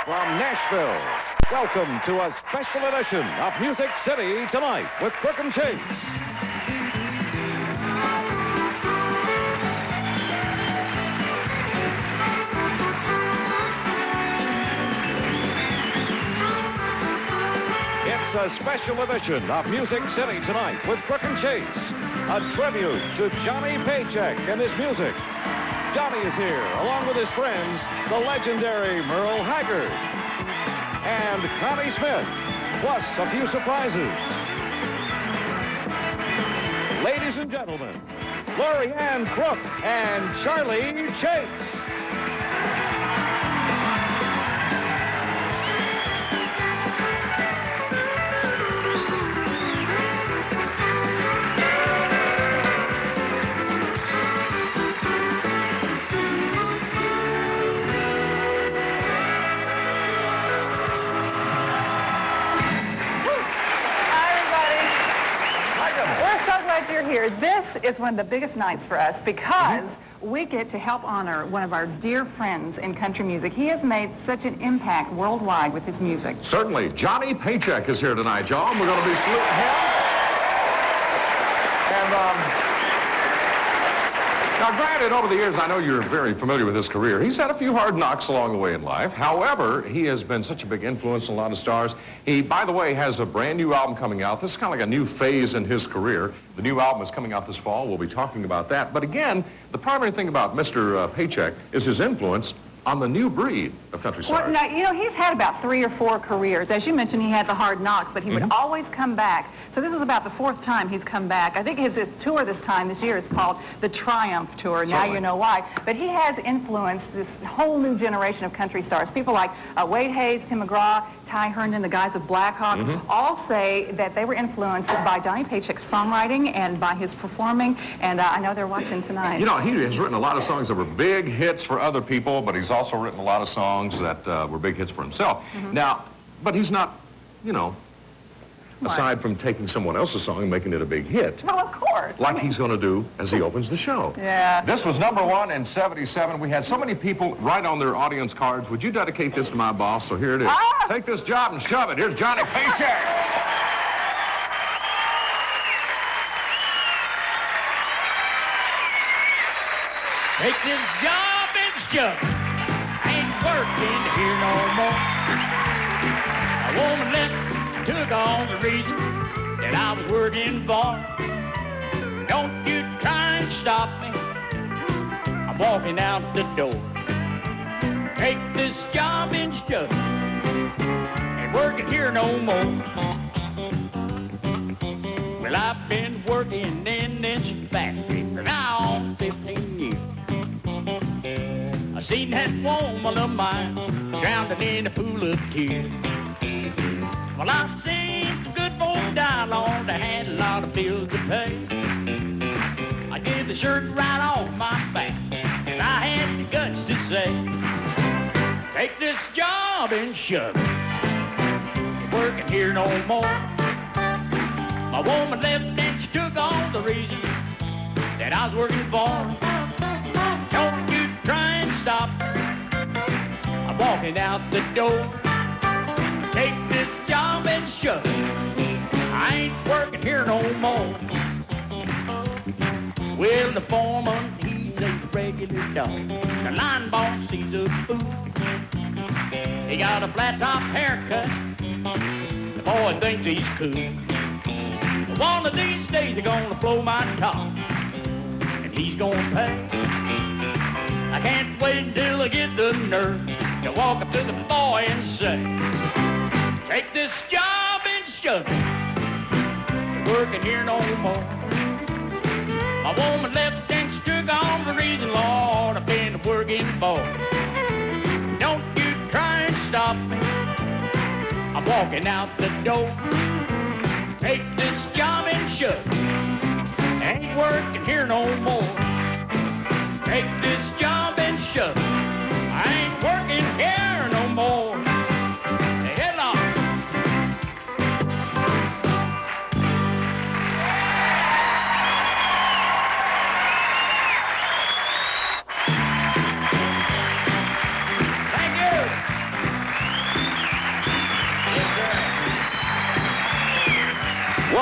from Nashville. Welcome to a special edition of Music City Tonight with Crook and Chase. It's a special edition of Music City Tonight with Crook and Chase, a tribute to Johnny Paycheck and his music. Johnny is here, along with his friends, the legendary Merle Haggard and Connie Smith, plus a few surprises. Ladies and gentlemen, Lori Ann Crook and Charlie Chase. You're here. This is one of the biggest nights for us because we get to help honor one of our dear friends in country music. He has made such an impact worldwide with his music. Certainly. Johnny Paycheck is here tonight, y'all. We're going to be saluting him. And, now, granted, over the years, I know you're very familiar with his career. He's had a few hard knocks along the way in life. However, he has been such a big influence on a lot of stars. He, by the way, has a brand new album coming out. This is kind of like a new phase in his career. The new album is coming out this fall. We'll be talking about that. But again, the primary thing about Mr. Paycheck is his influence on the new breed of country stars. Well, now, you know, he's had about 3 or 4 careers. As you mentioned, he had the hard knocks, but he would always come back. So this is about the 4th time he's come back. I think his tour this year is called the Triumph Tour. Now you know why. But he has influenced this whole new generation of country stars. People like Wade Hayes, Tim McGraw, Ty Herndon, the guys of Black Hawk, all say that they were influenced by Johnny Paycheck's songwriting and by his performing. And I know they're watching tonight. You know, he has written a lot of songs that were big hits for other people, but he's also written a lot of songs that were big hits for himself. Now, but he's not, you know, aside from taking someone else's song and making it a big hit. Well, of course. Like he's going to do as he opens the show. Yeah. This was #1 in '77. We had so many people write on their audience cards, would you dedicate this to my boss? So here it is. Take this job and shove it. Here's Johnny Paycheck. Take this job and shove it. I ain't working here no more. A woman left, took on the reason that I was working for. Don't you try and stop me. I'm walking out the door. Take this job and shove it. Ain't working here no more. Well, I've been working in this factory for now 15 years. I seen that woman of mine drowning in a pool of tears. Well, I've seen some good folks die along. They had a lot of bills to pay. I gave the shirt right off my back, and I had the guts to say, take this job and shove it. Ain't working here no more. My woman left and she took all the reason that I was working for. Don't you try and stop. I'm walking out the door. Take this job and shove it. I ain't working here no more. Well, the foreman, he's a regular dog. The line boss, he's a fool. He got a flat top haircut. The boy thinks he's cool. One of these days they're gonna blow my top, and he's gonna pay. I can't wait until I get the nerve to walk up to the boy and say, take this job and shove it. Ain't working here no more. My woman left and she took on the reason, Lord, I've been working for. Don't you try and stop me. I'm walking out the door. Take this job and shove it. Ain't working here no more. Take this job and shove it. I ain't working here no more. Hell on. Thank you.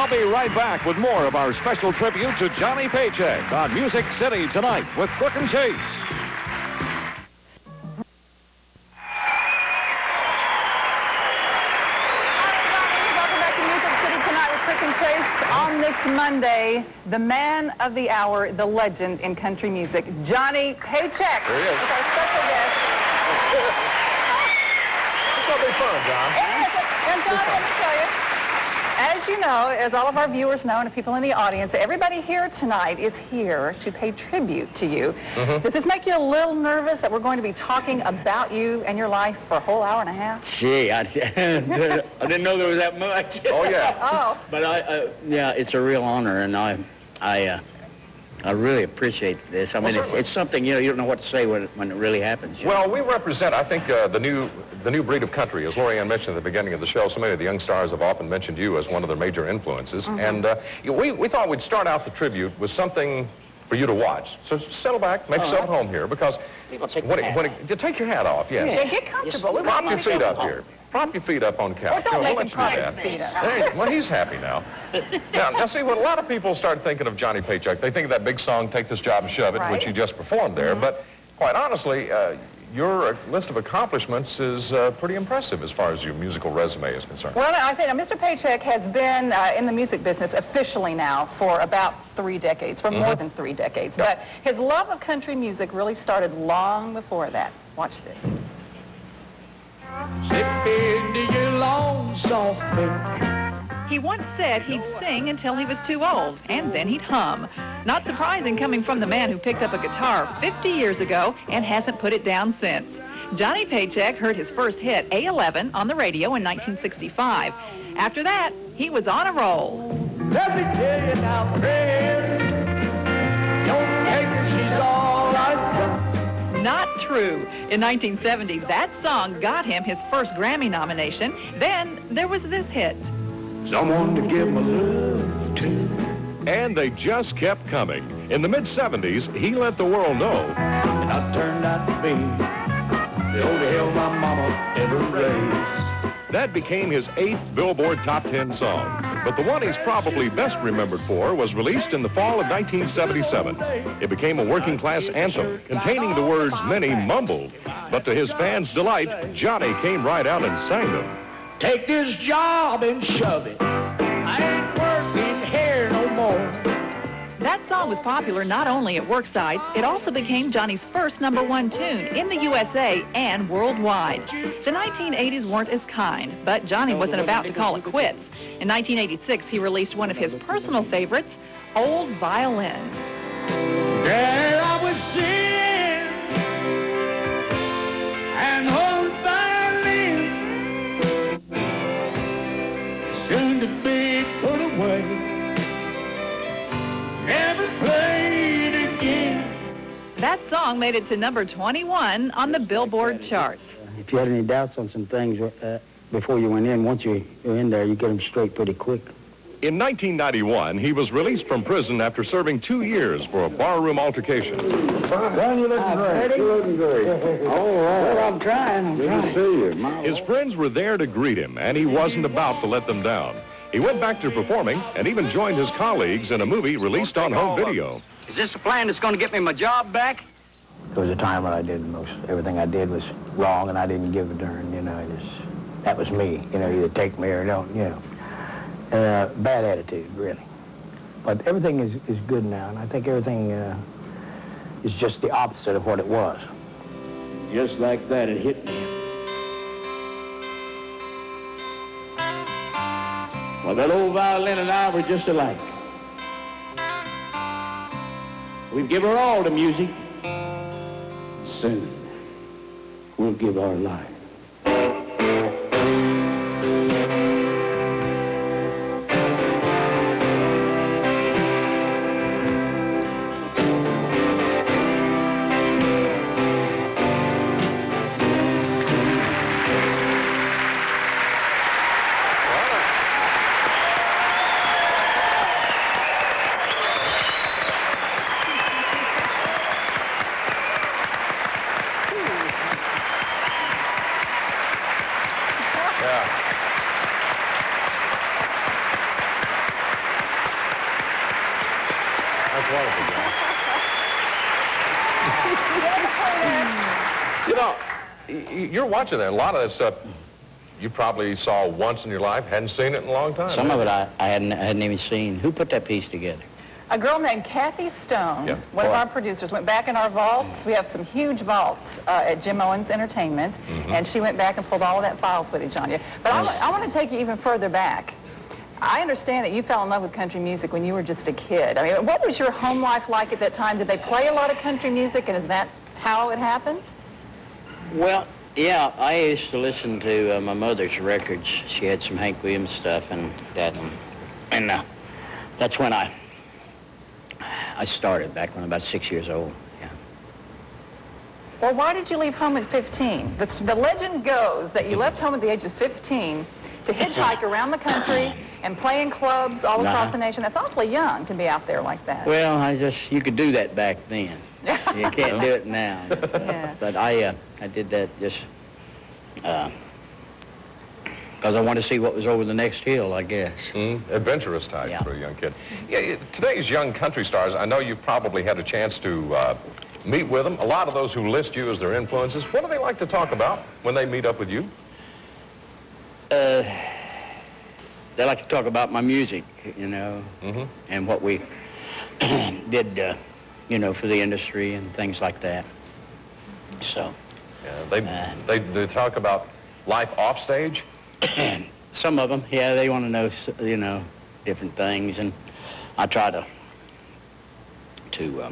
I'll be right back with more of our special tribute to Johnny Paycheck on Music City Tonight with Brooke and Chase. On this Monday, the man of the hour, the legend in country music, Johnny Paycheck. There he is. With our special guest. It's going to be fun, John. And John, let me tell you, as you know, as all of our viewers know and the people in the audience, everybody here tonight is here to pay tribute to you. Does this make you a little nervous that we're going to be talking about you and your life for a whole hour and a half? Gee, I didn't know there was that much. Oh, yeah. Oh. But yeah, it's a real honor, and I really appreciate this. I mean, it's something, you don't know what to say when it really happens. Well, we represent, I think, the new breed of country. As Lori Ann mentioned at the beginning of the show, so many of the young stars have often mentioned you as one of their major influences. And we thought we'd start out the tribute with something for you to watch. So settle back, make yourself at home here, because you take your hat off, yes. Yeah, get comfortable. Prop your feet up here. Prop your feet up on the couch. Well, don't make We'll him let prop you do his that. feet up. Well, he's happy now. Now, see, when a lot of people start thinking of Johnny Paycheck, they think of that big song, Take This Job and Shove It, Right. which you just performed there. But quite honestly, your list of accomplishments is pretty impressive as far as your musical resume is concerned. Well, I think Mr. Paycheck has been in the music business officially now for about 3 decades, for more than 3 decades. But his love of country music really started long before that. Watch this. Slip into your long soft bed. He once said he'd sing until he was too old, and then he'd hum. Not surprising coming from the man who picked up a guitar 50 years ago and hasn't put it down since. Johnny Paycheck heard his first hit, A11, on the radio in 1965. After that, he was on a roll. Let me tell you now, friend, don't take her, she's all I've got. Not true. In 1970, that song got him his first Grammy nomination. Then there was this hit. Someone to give my love to. And they just kept coming. In the mid-70s, he let the world know. And I turned out to be the only hell my mama ever raised. That became his 8th Billboard Top 10 song. But the one he's probably best remembered for was released in the fall of 1977. It became a working-class anthem containing the words many mumbled. But to his fans' delight, Johnny came right out and sang them. Take this job and shove it. I ain't working here no more. That song was popular not only at work sites, it also became Johnny's first #1 tune in the USA and worldwide. The 1980s weren't as kind, but Johnny wasn't about to call it quits. In 1986, he released one of his personal favorites, Old Violin. There I was sitting and old violin soon to be put away, never played again. That song made it to #21 on the Billboard chart. If you had any doubts on some things before you went in, once you're in there, you get them straight pretty quick. In 1991, he was released from prison after serving 2 years for a barroom altercation. Son, you looking great. You looking great. All right. Well, I'm trying. Good to see you. His friends were there to greet him, and he wasn't about to let them down. He went back to performing and even joined his colleagues in a movie released on home video. Is this a plan that's going to get me my job back? There was a time when I did everything I did was wrong, and I didn't give a darn, that was me, either take me or don't, bad attitude, really. But everything is good now, and I think everything is just the opposite of what it was. Just like that, it hit me. Well, that old violin and I were just alike. We'd give her all the music. Soon, we'll give our life. wonderful, John. You know, you're watching that. A lot of that stuff you probably saw once in your life, hadn't seen it in a long time. Some of it I hadn't even seen. Who put that piece together? A girl named Kathy Stone, one of our producers, went back in our vaults. We have some huge vaults at Jim Owens Entertainment, and she went back and pulled all of that file footage on you. But I want to take you even further back. I understand that you fell in love with country music when you were just a kid. I mean, what was your home life like at that time? Did they play a lot of country music, and is that how it happened? Well, yeah, I used to listen to my mother's records. She had some Hank Williams stuff and that, and that's when I started, back when I was about 6 years old. Yeah. Well, why did you leave home at 15? The legend goes that you left home at the age of 15 to hitchhike around the country and play in clubs all across the nation. That's awfully young to be out there like that. Well, you could do that back then. You can't do it now. Yeah. But I did that just because I wanted to see what was over the next hill, I guess. Adventurous type for a young kid. Yeah, today's young country stars, I know you've probably had a chance to meet with them. A lot of those who list you as their influences, what do they like to talk about when they meet up with you? They like to talk about my music, you know, and what we did, you know, for the industry and things like that. So. Yeah, they talk about life off stage? Some of them, yeah, they want to know, you know, different things, and I try to give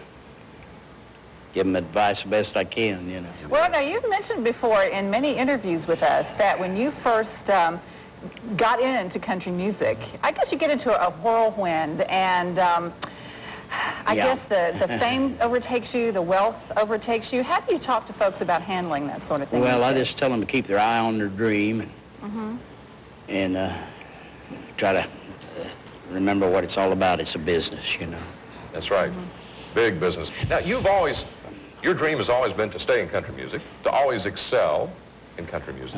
them advice the best I can, you know. Well, now, you've mentioned before in many interviews with us that when you first got into country music, I guess you get into a whirlwind, and I guess the fame overtakes you, the wealth overtakes you. How do you talk to folks about handling that sort of thing? Well, I just tell them to keep their eye on their dream and try to remember what it's all about. It's a business, you know. That's right. Big business. Now, your dream has always been to stay in country music, to always excel in country music.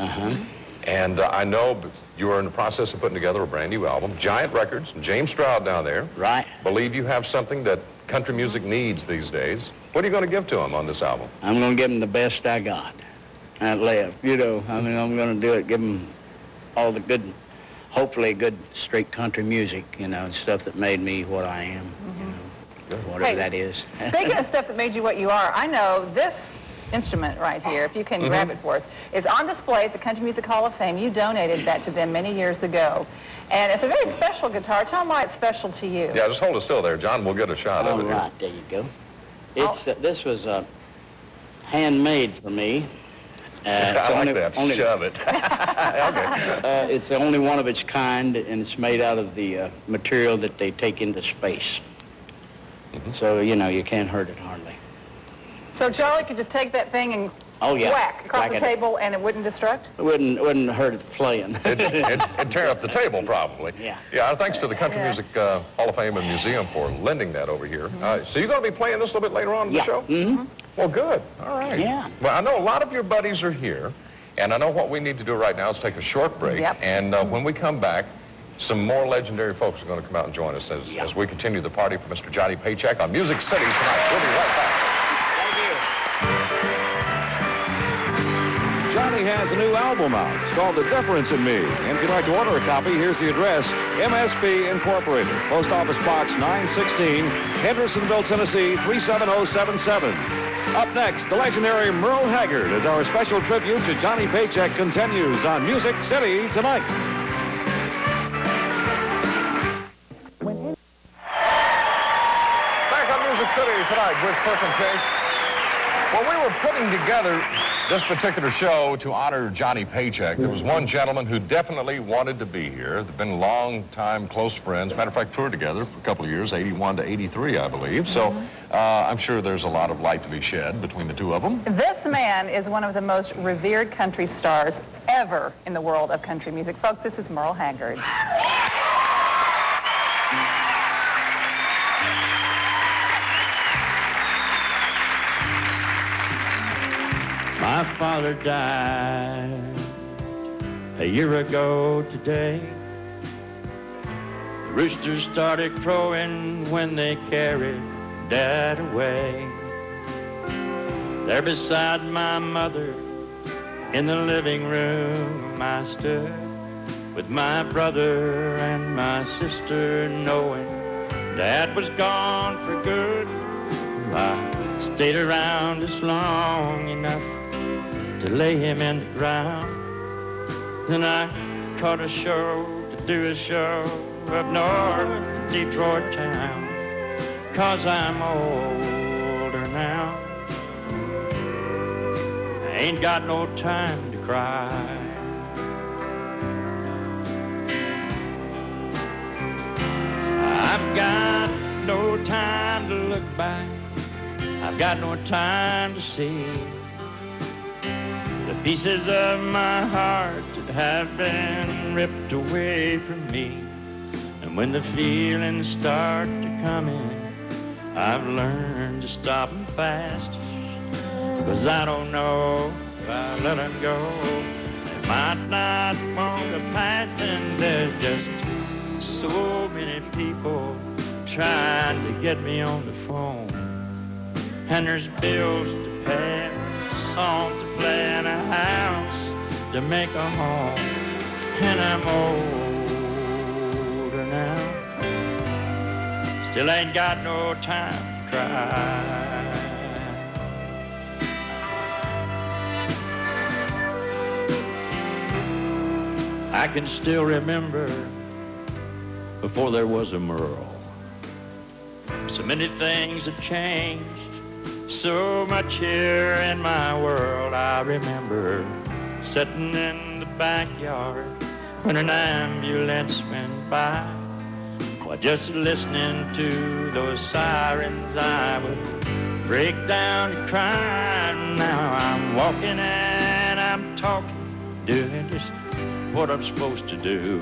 And I know you are in the process of putting together a brand new album, Giant Records, James Stroud down there. Right. Believe you have something that country music needs these days. What are you going to give to them on this album? I'm going to give them the best I got and left, you know. I mean, I'm going to do it, give them all the good, hopefully good, straight country music, you know, and stuff that made me what I am, you know, whatever that is. Speaking of stuff that made you what you are, I know this instrument right here, if you can grab it for us, is on display at the Country Music Hall of Fame. You donated that to them many years ago. And it's a very special guitar. Tell them why it's special to you. Yeah, just hold it still there, John. We'll get a shot of it here. All right, there you go. It's this was handmade for me. I like that. Shove it. Okay. It's the only one of its kind, and it's made out of the material that they take into space. So, you know, you can't hurt it hardly. So Charlie could just take that thing and whack across the table and it wouldn't destruct? It wouldn't hurt it playing. It'd tear up the table, probably. Yeah. Yeah, thanks to the Country Music Hall of Fame and Museum for lending that over here. So you're going to be playing this a little bit later on in the show? Well, good. All right. Yeah. Well, I know a lot of your buddies are here, and I know what we need to do right now is take a short break. And when we come back, some more legendary folks are going to come out and join us as we continue the party for Mr. Johnny Paycheck on Music City tonight. We'll be right back. Johnny has a new album out. It's called The Difference in Me. And if you'd like to order a copy, here's the address. MSB Incorporated, Post Office Box 916, Hendersonville, Tennessee, 37077. Up next, the legendary Merle Haggard as our special tribute to Johnny Paycheck continues on Music City tonight. Back on Music City tonight with Perkins Chase. Well, we were putting together this particular show to honor Johnny Paycheck. There was one gentleman who definitely wanted to be here. They've been long-time close friends. Matter of fact, toured together for a couple of years, 81 to 83, I believe. So I'm sure there's a lot of light to be shed between the two of them. This man is one of the most revered country stars ever in the world of country music. Folks, this is Merle Haggard. My father died a year ago today. The roosters started crowing when they carried Dad away. There beside my mother in the living room I stood with my brother and my sister, knowing Dad was gone for good. I stayed around just long enough to lay him in the ground. Then I caught a show to do a show up north Detroit town. 'Cause I'm older now, I ain't got no time to cry. I've got no time to look back, I've got no time to see the pieces of my heart that have been ripped away from me. And when the feelings start to come in, I've learned to stop them fast, 'cause I don't know if I let them go, they might not want to pass. And there's just so many people trying to get me on the phone, and there's bills to pay, songs to play, and a house to make a home. And I'm older now, still ain't got no time to cry. I can still remember before there was a Merle. So many things have changed, so much here in my world. I remember sitting in the backyard when an ambulance went by. Well, just listening to those sirens, I would break down and cry. Now I'm walking and I'm talking, doing just what I'm supposed to do.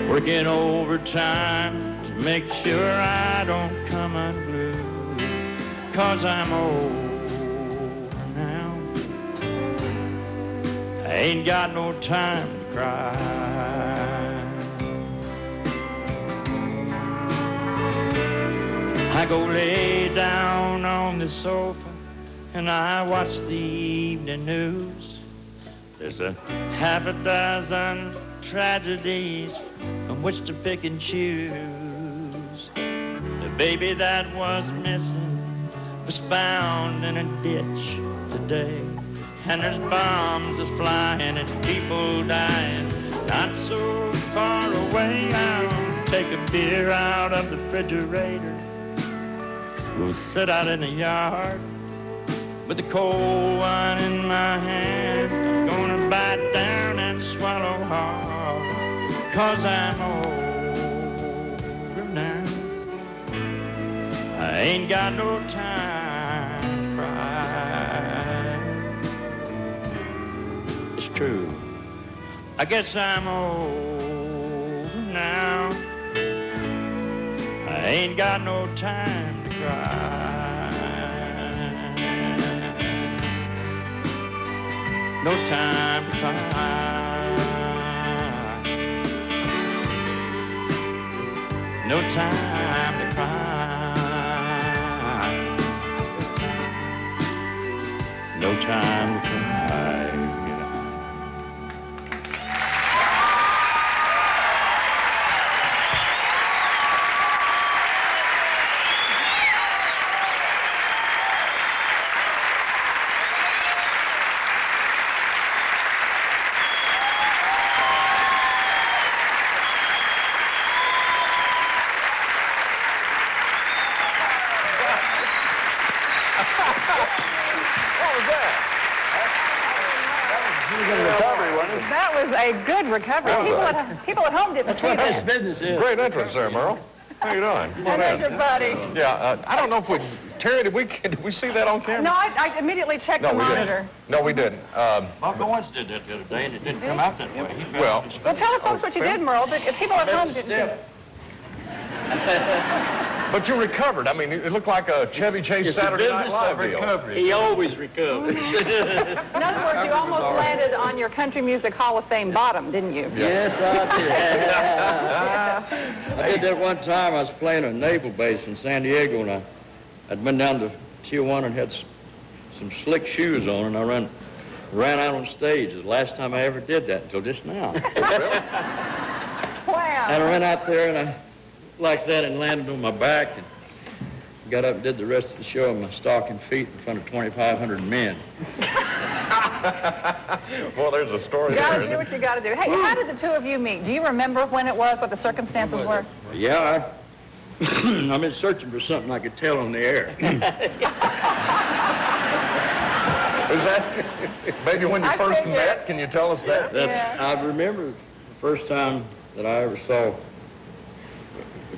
Working overtime to make sure I don't come unglued, 'cause I'm old now, I ain't got no time to cry. I go lay down on the sofa and I watch the evening news. There's a half a dozen tragedies from which to pick and choose. The baby that was missing was found in a ditch today, and there's bombs are flying and people dying not so far away. I'll take a beer out of the refrigerator, go sit out in the yard with the cold one in my hand. I'm gonna bite down and swallow hard, 'cause I'm older now, I ain't got no time to cry. It's true, I guess I'm older now, I ain't got no time to cry. No time to cry. No time to cry. No time to cry. That was a good recovery. People at home didn't see that. Business is. Great entrance there, Merle. How you doing? Come on There's in. your buddy. Yeah, I don't know if Terry, did we see that on camera? No, I immediately checked the we monitor. didn't. No, we didn't. Bob Owens did that the other day, and it didn't come out that way. He found Well, Well, tell the folks what you did, Merle, but if people at home didn't see it. But you recovered. I mean, it looked like a Chevy Chase It's Saturday a Night business Live of deal. recovery. He always recovers. In other words, you almost landed on your Country Music Hall of Fame bottom, didn't you? Yes, I did. I did that one time. I was playing a naval base in San Diego, and I'd been down to Tijuana and had some slick shoes on, and I ran out on stage. It was the last time I ever did that until just now. Wow. And I ran out there and I like that and landed on my back and got up and did the rest of the show in my stocking feet in front of 2,500 men. Well, there's a story You gotta there. do what you gotta do. Hey, how did the two of you meet? Do you remember when it was, what the circumstances were? Yeah, I've been searching for something I could tell on the air. Is that maybe when you I first figured. met? Can you tell us that? Yeah. I remember the first time that I ever saw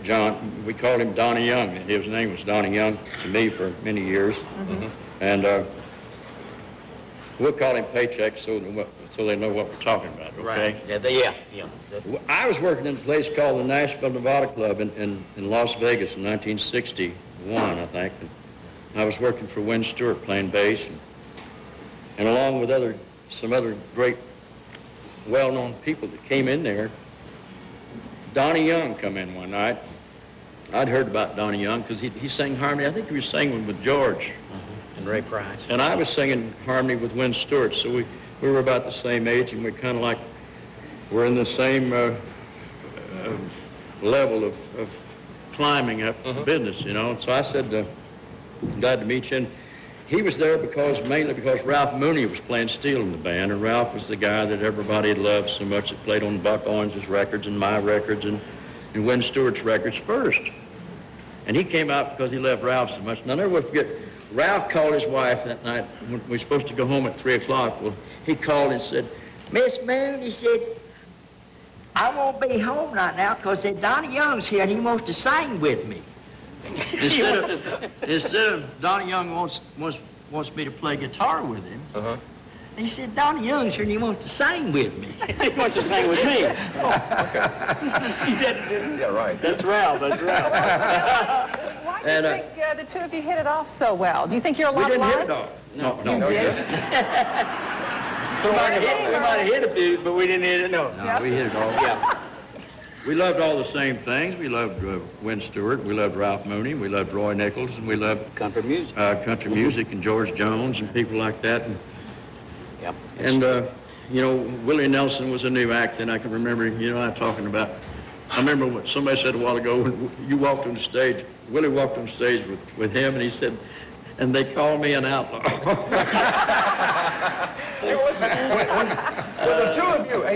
John. We called him Donnie Young, and his name was Donnie Young to me for many years. Mm-hmm. And we'll call him Paycheck so they know what we're talking about, okay? Yeah. I was working in a place called the Nashville Nevada Club in Las Vegas in 1961, I think. And I was working for Win Stewart playing bass, and along with some other great well-known people that came in there, Donnie Young come in one night. I'd heard about Donnie Young because he sang harmony. I think he was singing with George. And Ray Price. And I was singing harmony with Win Stewart, so we were about the same age, and we kind of like we're in the same level of climbing up the business, you know. And so I said, glad to meet you. And he was there mainly because Ralph Mooney was playing steel in the band, and Ralph was the guy that everybody had loved so much that played on Buck Owens's records and my records and Win Stewart's records first. And he came out because he loved Ralph so much. And I'll never forget, Ralph called his wife that night when we were supposed to go home at 3 o'clock. Well, he called and said, Miss Moon, he said, I won't be home right now because Donnie Young's here and he wants to sing with me. instead of Donnie Young wants me to play guitar with him. Uh-huh. He said, Donnie Young's here and he wants to sing with me. He wants to sing with me. Yeah, right. That's Ralph. Why do you think the two of you hit it off so well? Do you think you're a We lot didn't hit alike? it off. No. You did? We might have hit a few, but we didn't hit it, no. No, we hit it off. Yeah. We loved all the same things. We loved Win Stewart. We loved Ralph Mooney. We loved Roy Nichols, and we loved Country music. country music and George Jones and people like that. Yep. And you know, Willie Nelson was a new act, and I can remember, you know, I'm talking about. I remember what somebody said a while ago when you walked on the stage. Willie walked on stage with him, and he said, and they called me an outlaw.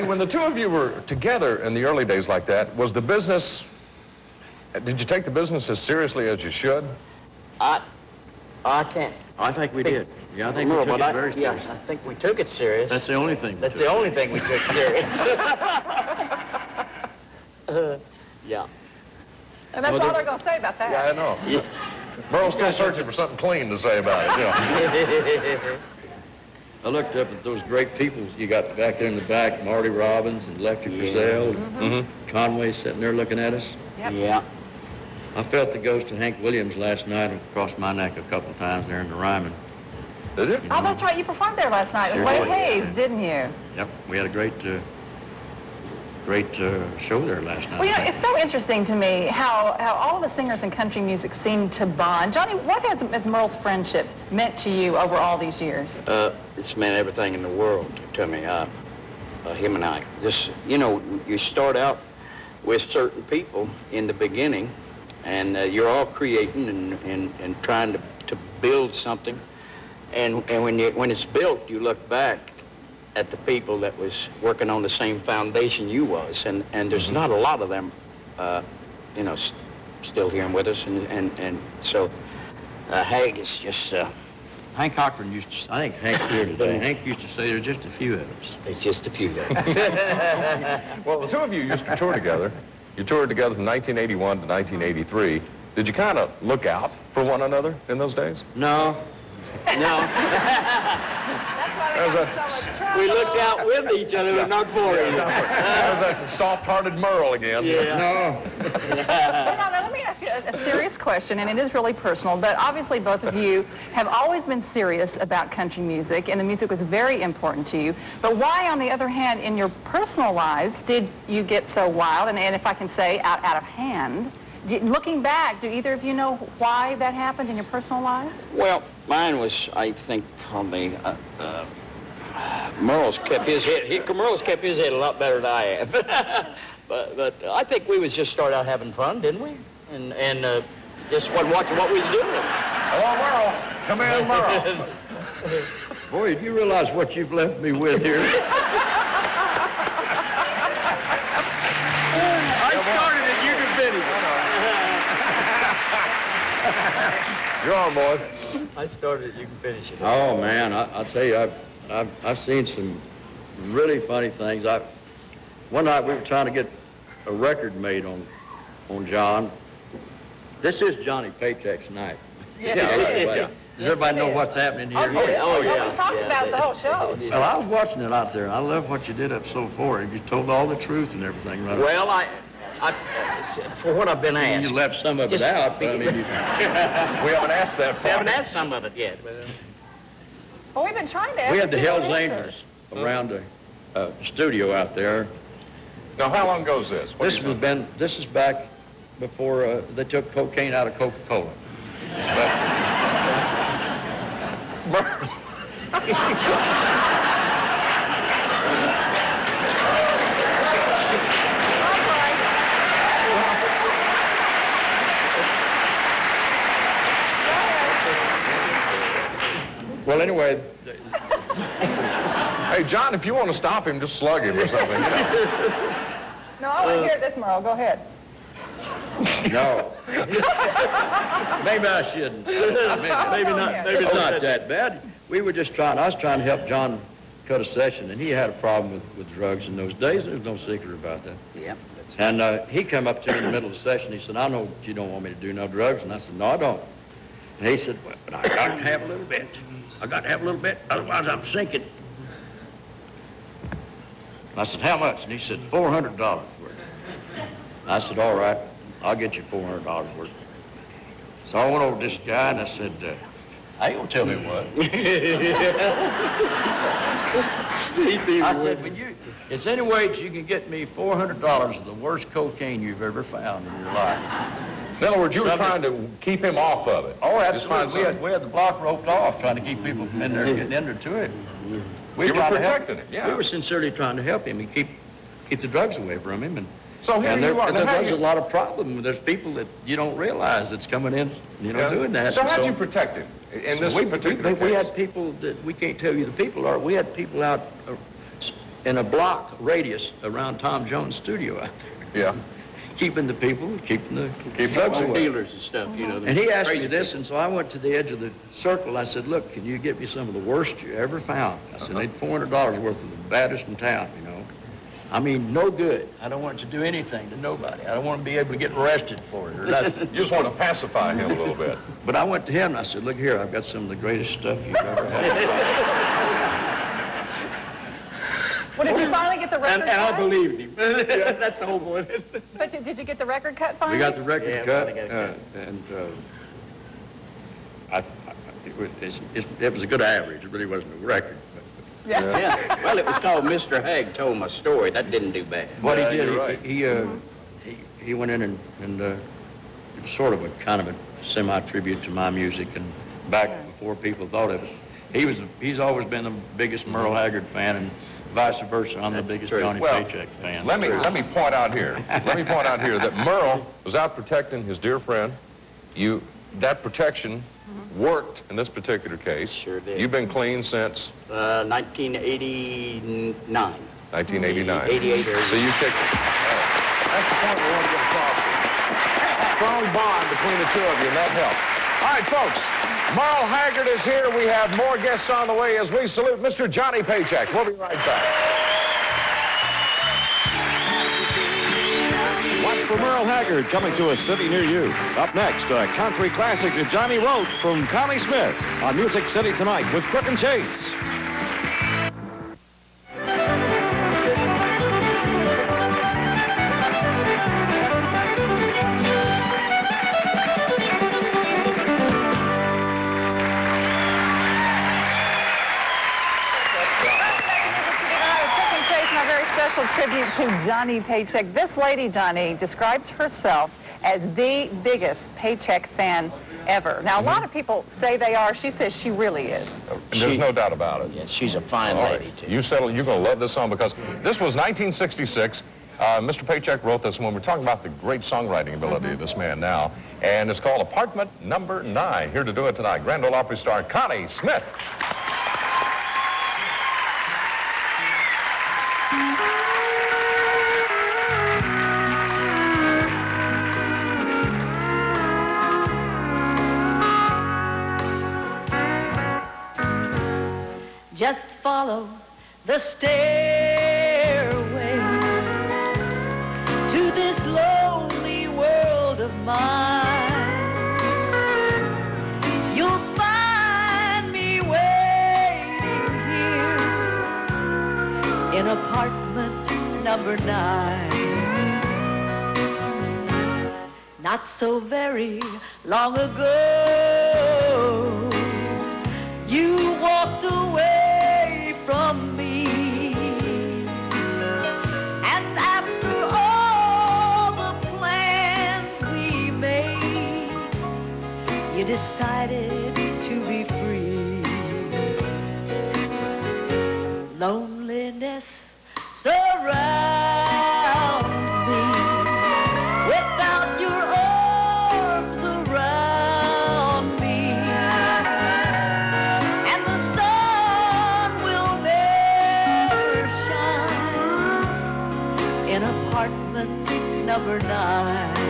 When the two of you were together in the early days like that, was the business? Did you take the business as seriously as you should? I can't. I think we did. Yeah, I think we No, took but it very yeah, seriously. I think we took it serious. That's the only thing. That's the only thing we took serious. Yeah. And that's all they're going to say about that. Yeah, I know. Merle's still searching for something clean to say about it, you know. I looked up at those great people you got back there in the back, Marty Robbins and Lefty Frizzell, and Conway sitting there looking at us. Yep. Yeah. I felt the ghost of Hank Williams last night across my neck a couple of times there in the Ryman. Did you? Oh, that's right. You performed there last night with Sure Wade did. Hayes, didn't you? Yep, we had a great show there last night. Well, you know, it's so interesting to me how all the singers in country music seem to bond. Johnny, what has Merle's friendship meant to you over all these years? It's meant everything in the world to me. Him and I. Just, you know, you start out with certain people in the beginning, and you're all creating and trying to build something. And when it's built, you look back at the people that was working on the same foundation you was, and there's not a lot of them, you know, still here with us, and so Hag is just. Hank Cochran used to, I think Hank's here today. Hank used to say there's just a few of us. It's just a few days. Well, the two of you used to tour together. You toured together from 1981 to 1983. Did you kind of look out for one another in those days? No. We looked out with each other, but not for each other. That was that soft-hearted Merle again. Yeah. No. Well, now, let me ask you, a serious question, and it is really personal, but obviously both of you have always been serious about country music, and the music was very important to you. But why, on the other hand, in your personal lives, did you get so wild, and if I can say, out of hand? Looking back, do either of you know why that happened in your personal lives? Well, mine was, I think, probably, Merle's kept his head a lot better than I have. but I think we was just start out having fun, didn't we? And just wasn't watching what we was doing. Hello, Merle. Come in, Merle. Boy, do you realize what you've left me with here? I started it, you can finish. You're on, boys. I started it, you can finish it. Oh, man, I'll tell you, I've seen some really funny things. One night we were trying to get a record made on John. This is Johnny Paycheck's night. Yeah. Does everybody know what's happening here? Oh, yeah. We talked about the whole show. Well, I was watching it out there, and I love what you did up so far. You told all the truth and everything, right? Well, I for what I've been asked. You left some of it out, but I mean, We haven't asked that We part. haven't asked some of it yet. Well, we've been trying to ask we had the you Hells answers. Angels around the studio out there. Now, how long ago is this? What do you think? This is back before they took cocaine out of Coca-Cola. Well, anyway, Hey, John, if you want to stop him, just slug him or something, you know. No, I want to hear this, Merle. Go ahead. no. Maybe I shouldn't. Maybe not. Maybe it's not that bad. We were just trying. I was trying to help John cut a session, and he had a problem with drugs in those days. There's no secret about that. Yeah. And he come up to me in the middle of the session. He said, "I know you don't want me to do no drugs," and I said, "No, I don't." And he said, "Well, but I got to have a little bit. I got to have a little bit, otherwise I'm sinking." I said, "How much?" And he said, $400 worth. I said, "All right, I'll get you $400 worth." So I went over to this guy and I said, "I ain't gonna tell him what." I said, "When is there any way that you can get me $400 of the worst cocaine you've ever found in your life?" In other words, you were trying to keep him off of it. Oh, Just find absolutely. We had the block roped off, trying to keep people from in there getting into it. We You were tried to help protecting him, yeah. We were sincerely trying to help him and keep the drugs away from him. And So here and you are. Now, how there's you- a lot of problem. There's people that you don't realize that's coming in, Yeah. doing that. So how'd you protect him in this particular we case? had people that we can't tell you the people are. We had people out in a block radius around Tom Jones' studio out there. Yeah. Keeping the people, keeping the Keep drugs them away. Dealers and stuff, you know. And he asked me crazy this, and so I went to the edge of the circle. I said, "Look, can you get me some of the worst you ever found?" I said, "I need $400 worth of the baddest in town, you know. I mean, no good. I don't want you to do anything to nobody. I don't want to be able to get arrested for it or nothing." You just want to pacify him a little bit. But I went to him, and I said, "Look here, I've got some of the greatest stuff you've ever had." Well, did you finally get the record And I cut? believed him. That's the whole point. But did you get the record cut finally? We got the record Yeah, cut, finally got it and it was a good average. It really wasn't a record. Yeah. Yeah. Well, it was called Mr. Hagg Told My Story. That didn't do bad. What he you're did, right. he went in and it was sort of a kind of a semi-tribute to my music, and back before people thought of it. He's always been the biggest Merle Haggard fan, and vice versa. I'm the biggest true. Johnny Well, Paycheck fan. Let me point out here. Let me point out here that Merle was out protecting his dear friend. That protection worked in this particular case. Sure did. You've been clean since 1989. 1989. 88. So you kicked it. That's the point we want to get across here. Strong bond between the two of you, and that helps. All right, folks. Merle Haggard is here. We have more guests on the way as we salute Mr. Johnny Paycheck. We'll be right back. Watch for Merle Haggard coming to a city near you. Up next, a country classic that Johnny wrote from Connie Smith on Music City Tonight with Crook and Chase. special tribute to Johnny Paycheck. This lady, Johnny, describes herself as the biggest Paycheck fan ever. Now, a lot of people say they are. She says she really is. There's no doubt about it. Yeah, she's a fine All lady, right. too. You settle. You're going to love this song because this was 1966. Mr. Paycheck wrote this one. We're talking about the great songwriting ability of this man now. And it's called Apartment Number 9. Here to do it tonight, Grand Ole Opry star Connie Smith. Just follow the stairway to this lonely world of mine. You'll find me waiting here in apartment number 9. Not so very long ago, you walked away from me, and after all the plans we made, you decided to be free. Loneliness surrounds me without your arms around me. In apartment number 9.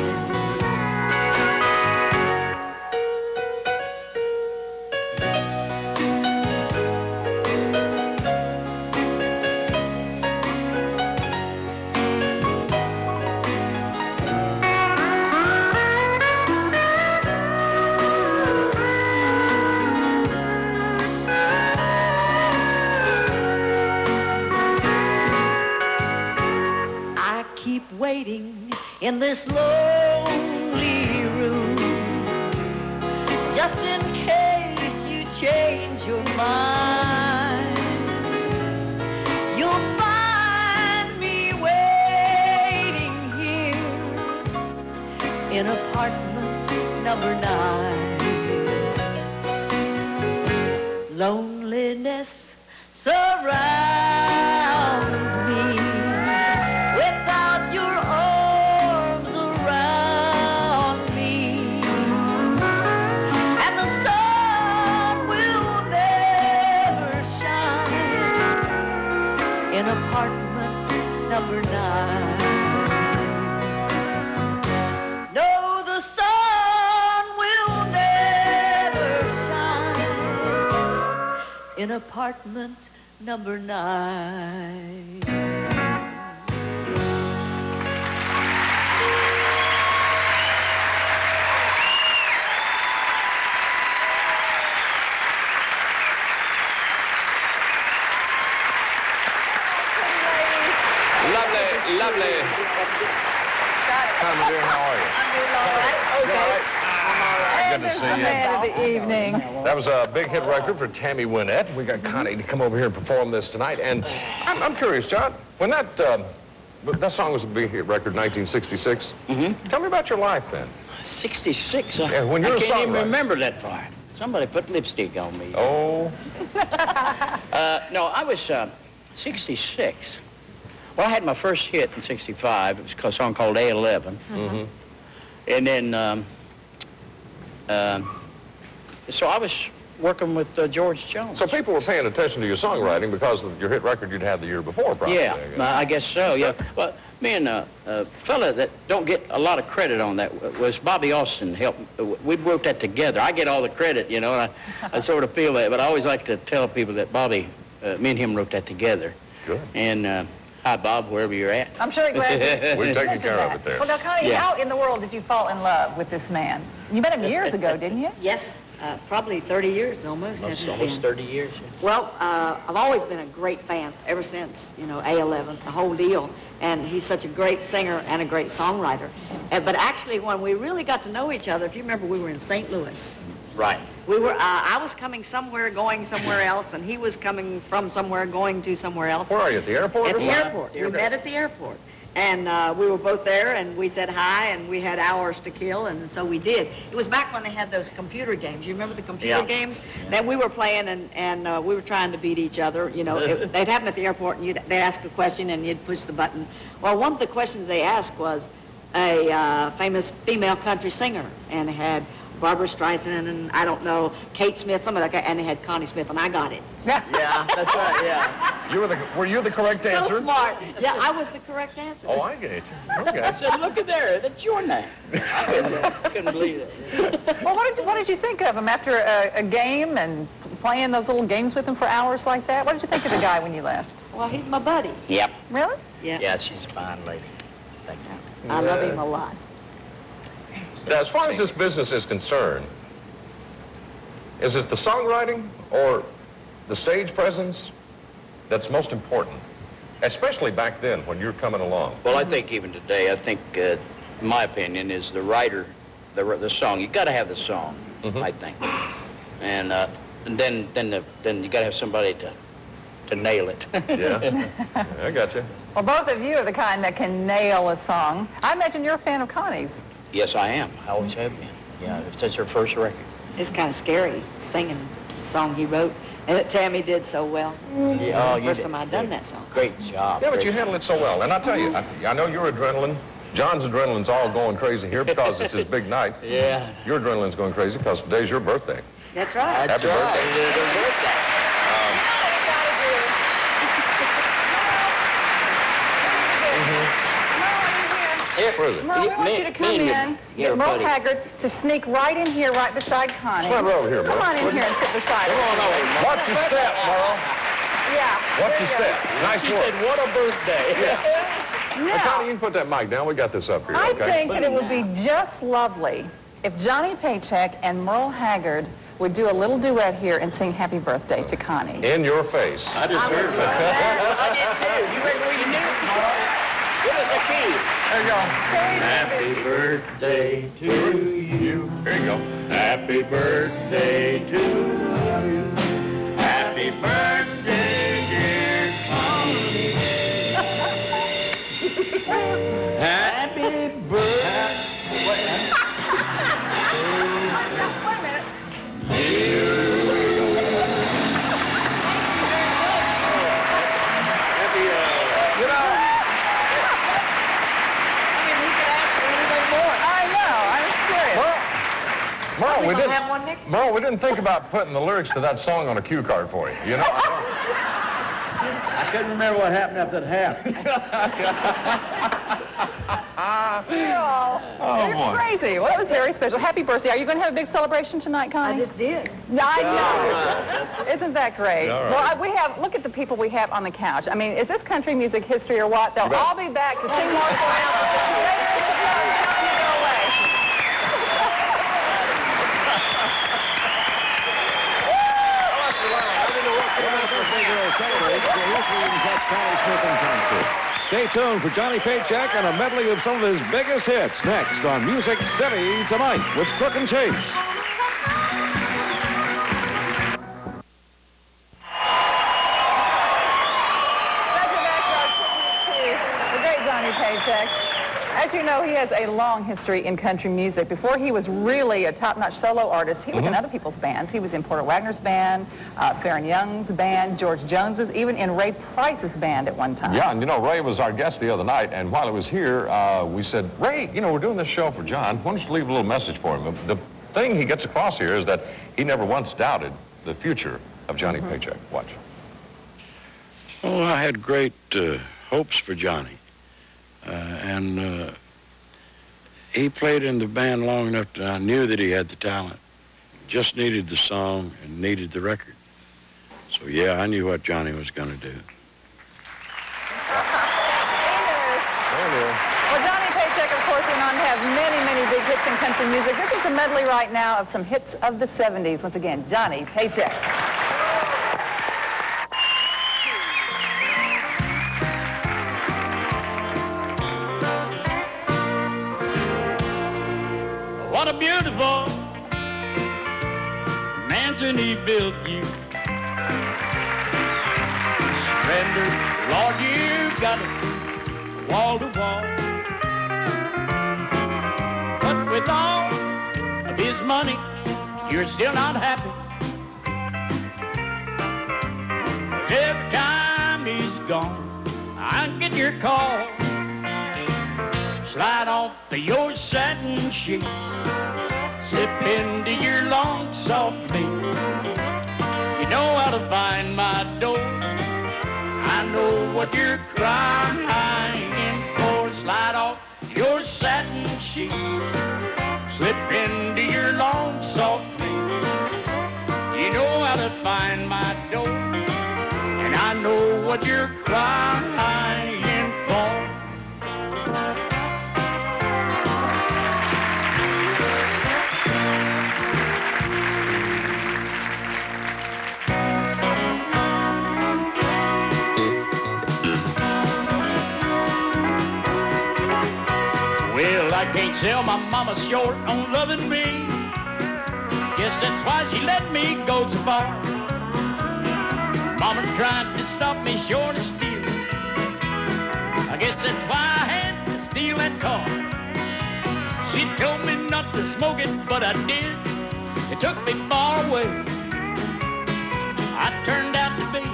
Waiting in this lonely room, just in case you change your mind. You'll find me waiting here in apartment number 9. Loneliness surrounds me without your arms around me, and the sun will never shine in apartment number 9. No, the sun will never shine in apartment number 9. Lovely. Connie, dear, how are you? I'm doing all right. Okay. Good to see you. Man of the evening. That was a big hit record for Tammy Wynette. We got Connie to come over here and perform this tonight. And I'm curious, John, when that song was a big hit record, 1966, tell me about your life then. 66? Yeah, when you're I a can't even songwriter. remember that part. Somebody put lipstick on me. Oh. No, I was 66. Well, I had my first hit in 65. It was a song called A11. And then, so I was working with George Jones. So people were paying attention to your songwriting because of your hit record you'd had the year before, probably. Yeah, I guess so, yeah. Well, me and a fella that don't get a lot of credit on that was Bobby Austin. We wrote that together. I get all the credit, you know, and I sort of feel that. But I always like to tell people that Bobby, me and him wrote that together. Good. And hi, Bob, wherever you're at. I'm sure glad We're taking care of it there. Well, now, Connie, Yeah. how in the world did you fall in love with this man? You met him years ago, didn't you? Yes, probably 30 years almost. hasn't it Almost been? 30 years. Well, I've always been a great fan ever since, you know, A11, the whole deal. And he's such a great singer and a great songwriter. But actually, when we really got to know each other, if you remember, we were in St. Louis. Right. I was coming somewhere, going somewhere else, and he was coming from somewhere, going to somewhere else. Where are you, at the airport? At the airport. We met at the airport. And we were both there, and we said hi, and we had hours to kill, and so we did. It was back when they had those computer games. You remember the computer games? Yeah. That we were playing, and we were trying to beat each other. You know, they'd happen at the airport, and they'd ask a question, and you'd push the button. Well, one of the questions they asked was a famous female country singer, and they had Barbara Streisand, and I don't know, Kate Smith, some of that guy, and they had Connie Smith, and I got it. Yeah, that's right, yeah. Were you the correct answer? So smart. Yeah, I was the correct answer. Oh, I get you. Okay. I said, look at there, that's your name. I couldn't believe it. Well, what did you think of him after a game and playing those little games with him for hours like that? What did you think of the guy when you left? Well, he's my buddy. Yep. Really? Yeah. Yeah, she's a fine lady. Thank you. I love him a lot. Now, as far as this business is concerned, is it the songwriting or the stage presence that's most important, especially back then when you're coming along? Well, I think even today, I think, in my opinion, is the writer, the song. You got to have the song, I think, and then you got to have somebody to nail it. Yeah, I got you. Well, both of you are the kind that can nail a song. I imagine you're a fan of Connie's. Yes, I am. I always have been. Yeah, since her first record. It's kind of scary singing the song he wrote, and that Tammy did so well. Yeah, oh, First time I'd done that song. Great job. Yeah, but you handle it so well. And I'll tell you, I know your adrenaline. John's adrenaline's all going crazy here because it's his big night. Yeah. Your adrenaline's going crazy because today's your birthday. That's right. Happy birthday. Where is it? Merle, we want you to come in, get Merle Haggard to sneak right in here, right beside Connie. Come on over here, Merle. Come on in here and sit beside her. Come on over. Watch your step, Merle. Yeah. Watch your step. Nice She work. said, what a birthday. Hey, Connie, you can put that mic down. We got this up here, I okay? think that it would be just lovely if Johnny Paycheck and Merle Haggard would do a little duet here and sing Happy Birthday to Connie. In your face. I just heard that. I did too. You reckon we knew it, Mark? Give us a key. There you go. Happy birthday to you. There you go. Happy birthday to you. Happy birthday, dear Connie. Happy birthday. Wait a minute. Merle, we didn't think about putting the lyrics to that song on a cue card for you. You know? I couldn't remember what happened after that You're boy. crazy. Well, that was very special. Happy birthday. Are you going to have a big celebration tonight, Connie? I just did. I know. Isn't that great? All right. Well, we have, look at the people we have on the couch. I mean, is this country music history or what? They'll all be back to sing more for Connie Smith in concert. Stay tuned for Johnny Paycheck and a medley of some of his biggest hits next on Music City Tonight with Crook and Chase. Welcome back to our the great Johnny Paycheck. As you know, he has a long history in country music. Before he was really a top-notch solo artist, he was in other people's bands. He was in Porter Wagner's band, Farron Young's band, George Jones's, even in Ray Price's band at one time. Yeah, and you know, Ray was our guest the other night, and while he was here, we said, Ray, you know, we're doing this show for John. Why don't you leave a little message for him? The thing he gets across here is that he never once doubted the future of Johnny Paycheck. Watch. Oh, I had great hopes for Johnny. And he played in the band long enough that I knew that he had the talent. Just needed the song and needed the record. So, yeah, I knew what Johnny was going to do. Well, Johnny Paycheck, of course, went on to have many, many big hits in country music. This is a medley right now of some hits of the 70s. Once again, Johnny Paycheck. What a beautiful he built you. Surrender, Lord, you've got it wall to wall. But with all of his money, you're still not happy. Every time he's gone, I get your call. Slide off your satin sheets, slip into your long soft feet. You know how to find my door. I know what you're crying for. Slide off your satin sheets, slip into your long soft feet. You know how to find my door, and I know what you're crying for. Well, I can't sell my mama short on loving me. Guess that's why she let me go so far. Mama tried to stop me short of stealing. I guess that's why I had to steal that car. She told me not to smoke it, but I did. It took me far away. I turned out to be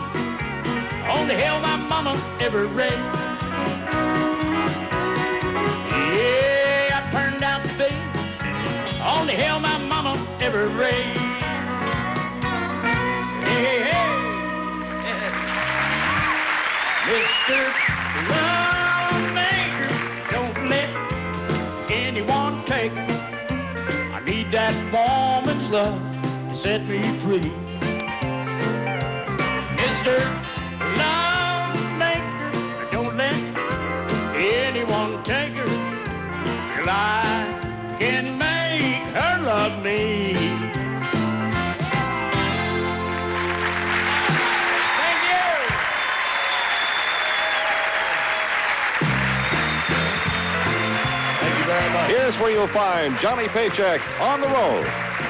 all the hell my mama ever raised. Yeah, I turned out to be all the hell my mama ever raised. Hey, hey, Mr. Lawmaker, don't let anyone take me. I need that woman's love to set me free. Mr. Lawmaker, don't let anyone take her. I can make her love me. Thank you. Thank you very much. Here's where you'll find Johnny Paycheck on the road.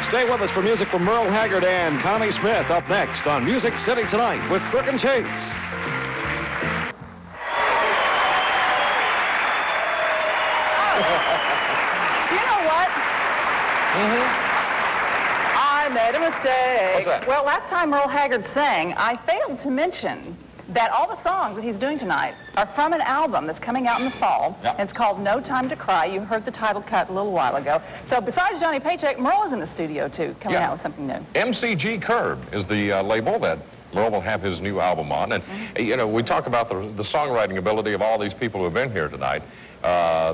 Stay with us for music from Merle Haggard and Connie Smith up next on Music City Tonight with Crook and Chase. I made a mistake. What's that? Well, last time Merle Haggard sang, I failed to mention that all the songs that he's doing tonight are from an album that's coming out in the fall. Yep. And it's called No Time to Cry. You heard the title cut a little while ago. So besides Johnny Paycheck, Merle is in the studio, too, coming out with something new. MCG Curb is the label that Merle will have his new album on. And, you know, we talk about the songwriting ability of all these people who have been here tonight.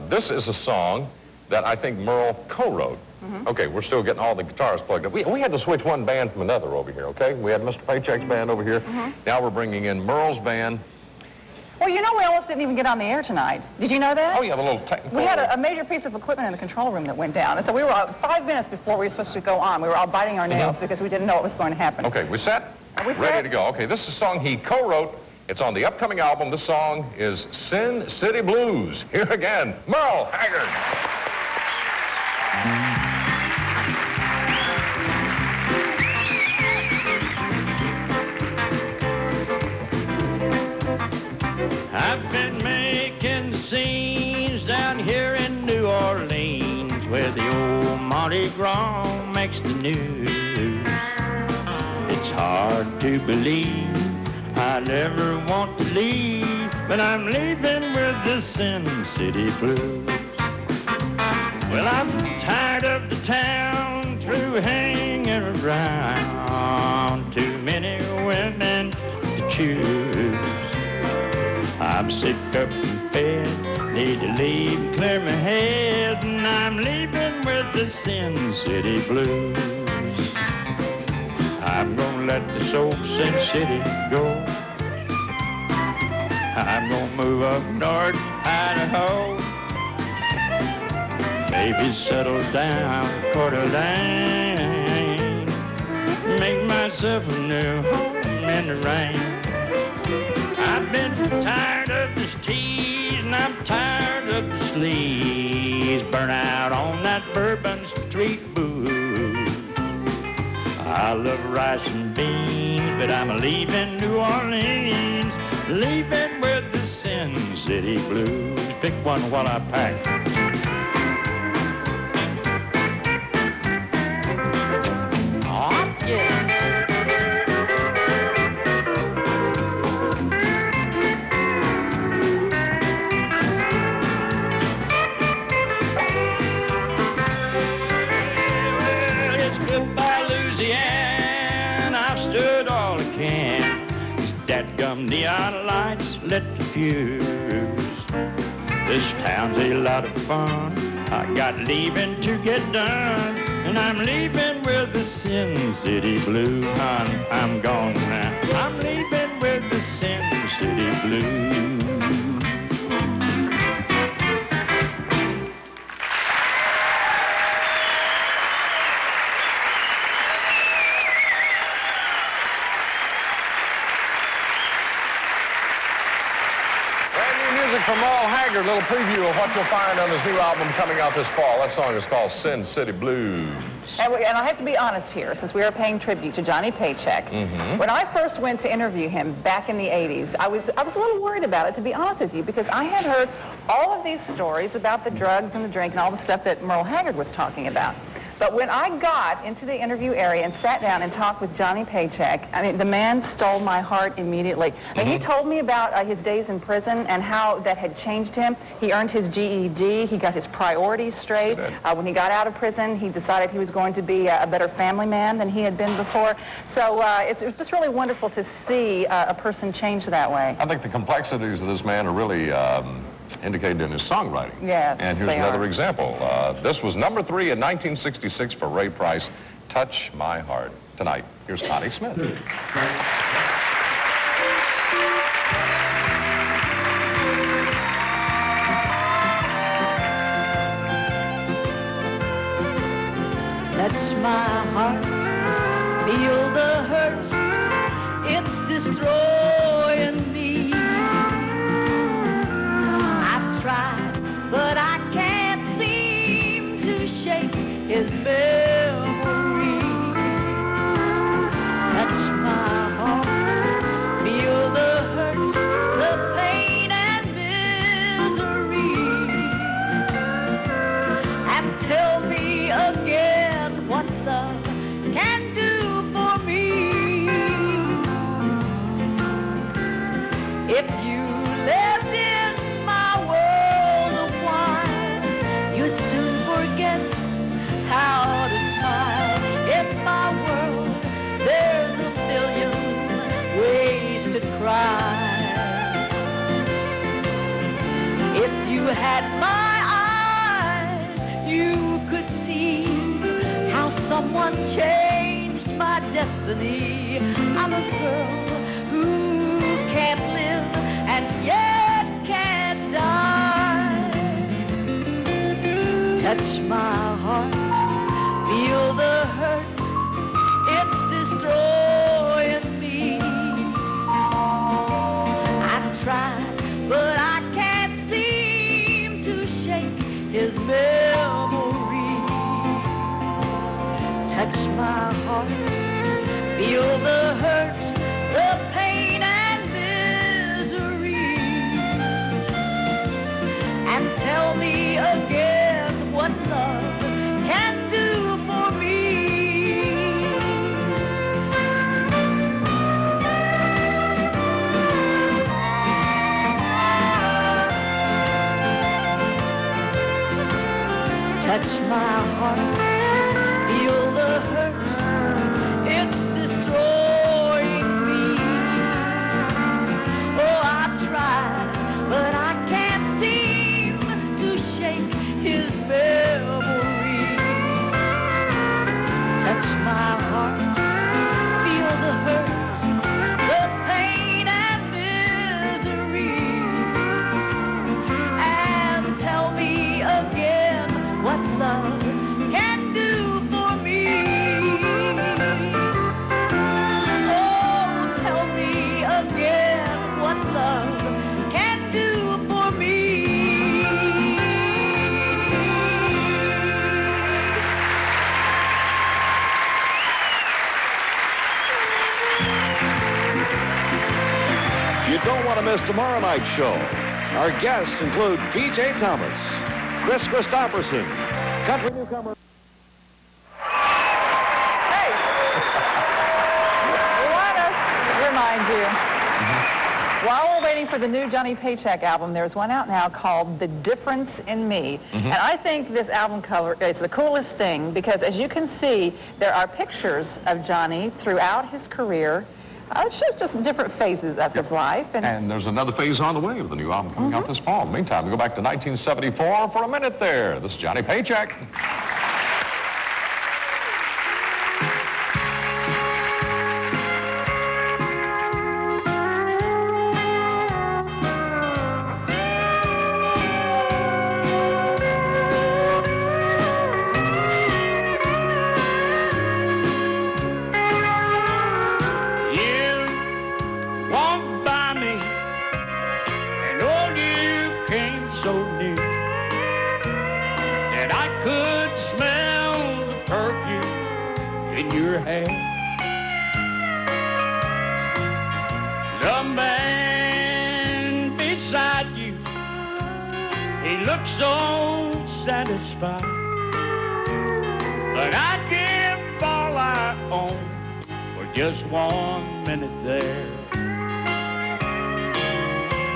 This is a song that I think Merle co-wrote. Okay, we're still getting all the guitars plugged up. We had to switch one band from another over here, okay? We had Mr. Paycheck's band over here. Now we're bringing in Merle's band. Well, you know, we almost didn't even get on the air tonight. Did you know that? Oh, yeah, the little technical... We had a major piece of equipment in the control room that went down. And so we were 5 minutes before we were supposed to go on. We were all biting our nails because we didn't know what was going to happen. Okay, we set? Are we Ready set? to go. Okay, this is a song he co-wrote. It's on the upcoming album. This song is Sin City Blues. Here again, Merle Haggard. I've been making scenes down here in New Orleans where the old Mardi Gras makes the news. It's hard to believe I never want to leave, but I'm leaving with the Sin City Blues. Well, I'm tired of the town through hanging around, too many women to choose. I'm sick up in bed, need to leave and clear my head, and I'm leaving with the Sin City Blues. I'm gonna let this old Sin City go. I'm gonna move up north, Idaho. Maybe settle down Coeur d'Alene, make myself a new home in the rain. I've been tired of this tease, and I'm tired of the sleaze, burn out on that Bourbon Street booze. I I love rice and beans, but I'm leaving New Orleans, leaving with the Sin City Blues. Pick one while I pack. Oh, yeah. Neon lights lit the fuse. This town's a lot of fun. I got leaving to get done, and I'm leaving with the Sin City Blues. I'm gone now. I'm leaving with the Sin City Blues. From Merle Haggard, a little preview of what you'll find on his new album coming out this fall. That song is called Sin City Blues. And I have to be honest here, since we are paying tribute to Johnny Paycheck. When I first went to interview him back in the 80s, I was a little worried about it, to be honest with you, because I had heard all of these stories about the drugs and the drink and all the stuff that Merle Haggard was talking about. But when I got into the interview area and sat down and talked with Johnny Paycheck, I mean, the man stole my heart immediately. And he told me about his days in prison and how that had changed him. He earned his GED. He got his priorities straight. When he got out of prison, he decided he was going to be a better family man than he had been before. So it's just really wonderful to see a person change that way. I think the complexities of this man are really indicated in his songwriting. Yes, and here's another example. This was number 3 in 1966 for Ray Price, Touch My Heart. Tonight, here's Connie Smith. Touch my heart, feel the hurt, it's destroying me. But I can't seem to shake his memory. Touch my heart, feel the hurt, the pain and misery, and tell me again what love can do for me. If you lived in my world, you'd soon forget how to smile. In my world, there's a million ways to cry. If you had my eyes, you could see how someone changed my destiny. I'm a girl who can't live and yet can't die. Touch my heart, feel the hurt, it's destroying me. I tried, but I can't seem to shake his memory. Touch my heart, feel the hurt, the pain and misery, and tell me again what love can do for me. Touch my heart, feel the hurt, it's destroying me. Oh, I tried, but I can't seem to shake his memory. Touch my heart, feel the hurt, the pain and misery, and tell me again what love can to miss tomorrow night's show. Our guests include B.J. Thomas, Chris Christopherson, country newcomer. Hey! We want to remind you. While we're waiting for the new Johnny Paycheck album, there's one out now called The Difference in Me. And I think this album cover is the coolest thing because, as you can see, there are pictures of Johnny throughout his career. It shows just different phases of his life. And there's another phase on the way with the new album coming out this fall. Meantime, we go back to 1974 for a minute there. This is Johnny Paycheck. The man beside you, he looks so satisfied, but I'd give all I own for just 1 minute there.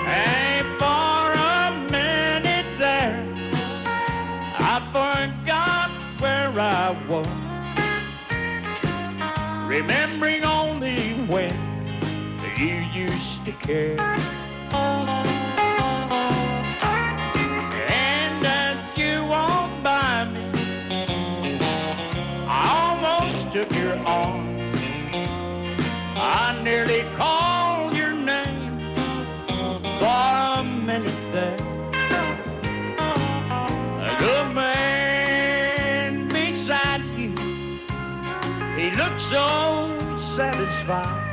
And for a minute there, I forgot where I was, remembering only when you used to care. And as you walked by me, I almost took your arm. I nearly called your name for a minute there. The man beside you, he looked so satisfied,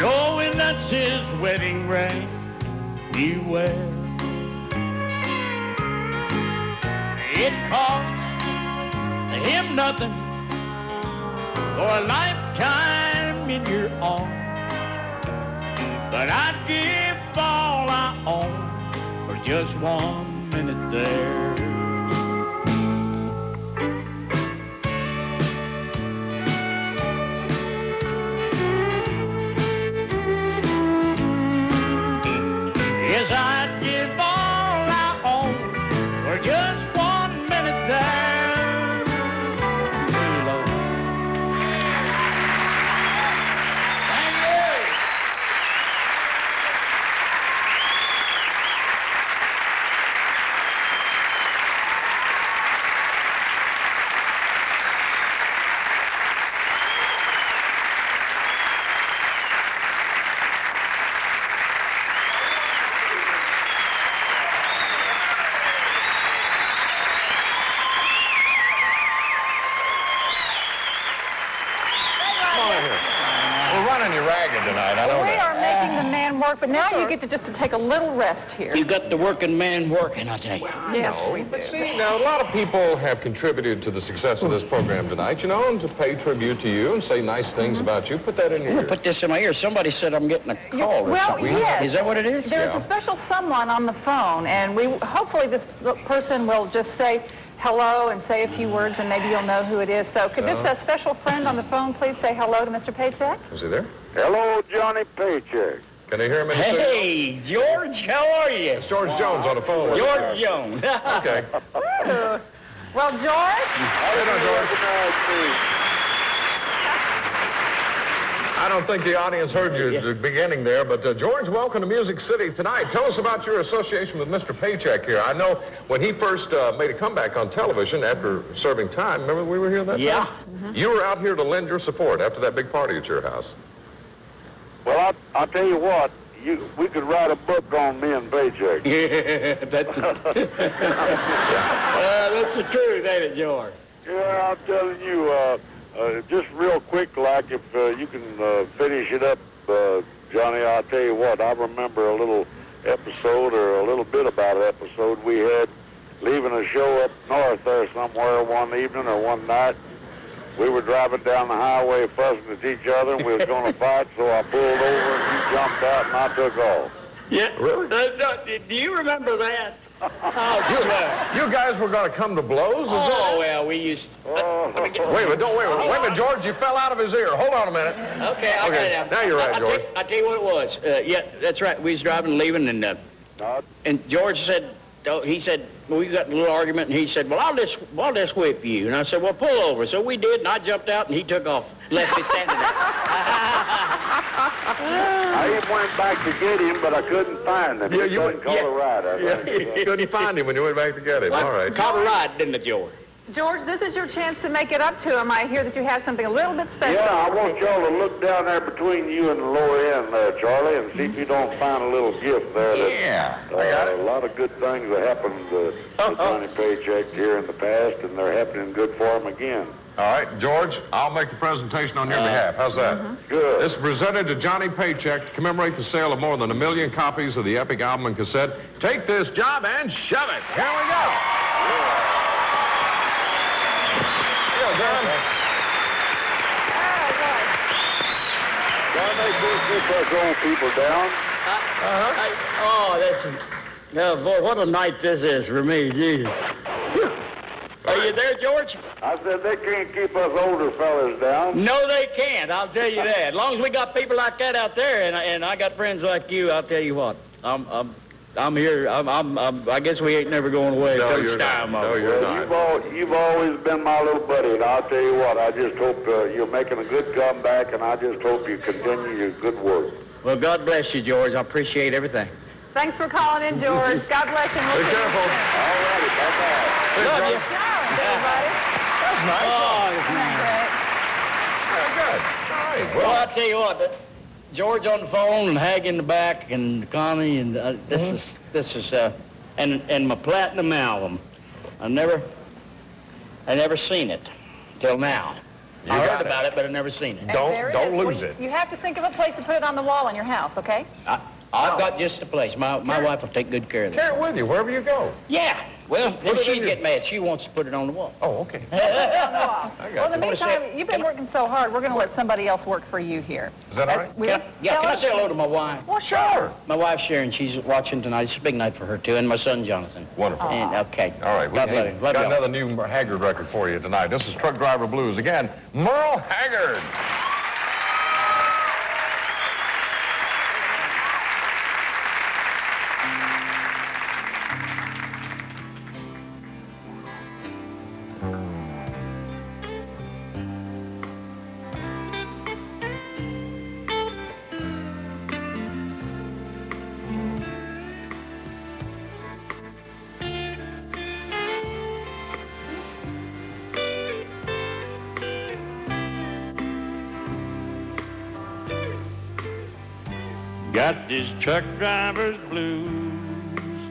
knowing that's his wedding ring he wears. It cost him nothing for a lifetime in your arms, but I'd give all I own for just 1 minute there. Yes, I'd give all I own for just 1 minute there. Hey, Lord. Thank you. Tonight. I know We that. are making the man work, but now you get to take a little rest here. You got the working man working, I tell you. Yeah. But see, now, a lot of people have contributed to the success of this program tonight, you know, and to pay tribute to you and say nice things about you. Put that in your ear. Put this in my ear. Somebody said I'm getting a call or Well, something. yes. Is that what it is? There's a special someone on the phone, and hopefully this person will just say hello and say a few words, and maybe you'll know who it is. So could this special friend on the phone please say hello to Mr. Paycheck? Is he there? Hello, Johnny Paycheck. Can they hear him in the Hey, George, how are you? It's George Jones on the phone. George Jones. Okay. Ooh. Well, George? How you doing, George? I don't think the audience heard you at the beginning there, but George, welcome to Music City tonight. Tell us about your association with Mr. Paycheck here. I know when he first made a comeback on television after serving time, remember we were here that Yeah. time? You were out here to lend your support after that big party at your house. Well, I'll tell you what, we could write a book on me and Paycheck. Yeah, that's the truth, ain't it, George? Yeah, I'm telling you, just real quick, like, if you can finish it up, Johnny, I'll tell you what, I remember a little episode, or a little bit about an episode we had leaving a show up north there somewhere one evening or one night. We were driving down the highway fussing at each other, and we was going to fight, so I pulled over, and you jumped out and I took off. Yeah. Really? Do you remember that? Oh, You guys were going to come to blows? Is oh well, we used... Wait a minute, George, you fell out of his ear. Hold on a minute. Okay, I'll get it. Now you're right, George. I'll tell you what it was. Yeah, that's right. We was driving and leaving, and George said, he said, well, we got a little argument, and he said, well, I'll just whip you. And I said, well, pull over. So we did, and I jumped out, and he took off, left me standing there. I even went back to get him, but I couldn't find him. He was in Colorado. You couldn't find him when you went back to get him. Well, All right. Colorado, didn't it, George? George, this is your chance to make it up to him. I hear that you have something a little bit special. Yeah, I want y'all to look down there between you and the lower end there, Charlie, and see if you don't find a little gift there. Yeah, I got it. A lot of good things have happened to Johnny Paycheck here in the past, and they're happening good for him again. All right, George, I'll make the presentation on your behalf. How's that? Good. This is presented to Johnny Paycheck to commemorate the sale of more than 1 million copies of the epic album and cassette. Take this job and shove it. Here we go. John. John, they do keep us old people down. Boy, what a night this is for me, Jesus. Are you there, George? I said they can't keep us older fellas down. No, they can't. I'll tell you that. As long as we got people like that out there, and I got friends like you, I'll tell you what. I'm here. I guess we ain't never going away. No, you're not. No, you're not. You've always been my little buddy, and I'll tell you what. I just hope you're making a good comeback, and I just hope you continue your good work. Well, God bless you, George. I appreciate everything. Thanks for calling in, George. God bless you. Be careful. All righty, bye-bye. Love you. Everybody. That's nice. Oh, well, I'll tell you what. George on the phone and Hag in the back and Connie and this is and my platinum album. I never seen it till now. I heard about it, but I never seen it. Don't lose it. You have to think of a place to put it on the wall in your house, okay? I've got just a place. My wife will take good care of it. Carry it with you wherever you go. Yeah. Well, then she'd get mad. She wants to put it on the wall. Oh, okay. Well, in the meantime, you've been working so hard, we're going to let somebody else work for you here. Is that all right? Can I say hello to my wife? Well, sure. My wife's Sharon. She's watching tonight. It's a big night for her, too. And my son, Jonathan. Wonderful. And, okay. All right. God bless you. Love got y'all. another new Haggard record for you tonight. This is Truck Driver Blues. Again, Merle Haggard. Got this truck driver's blues,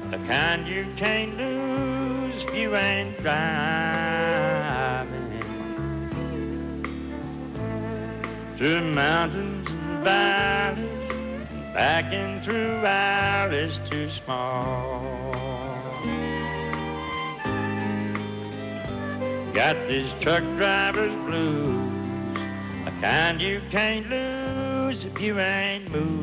the kind you can't lose if you ain't driving. Through mountains and valleys, back and through valleys too small. Got this truck driver's blues, the kind you can't lose if you ain't moving.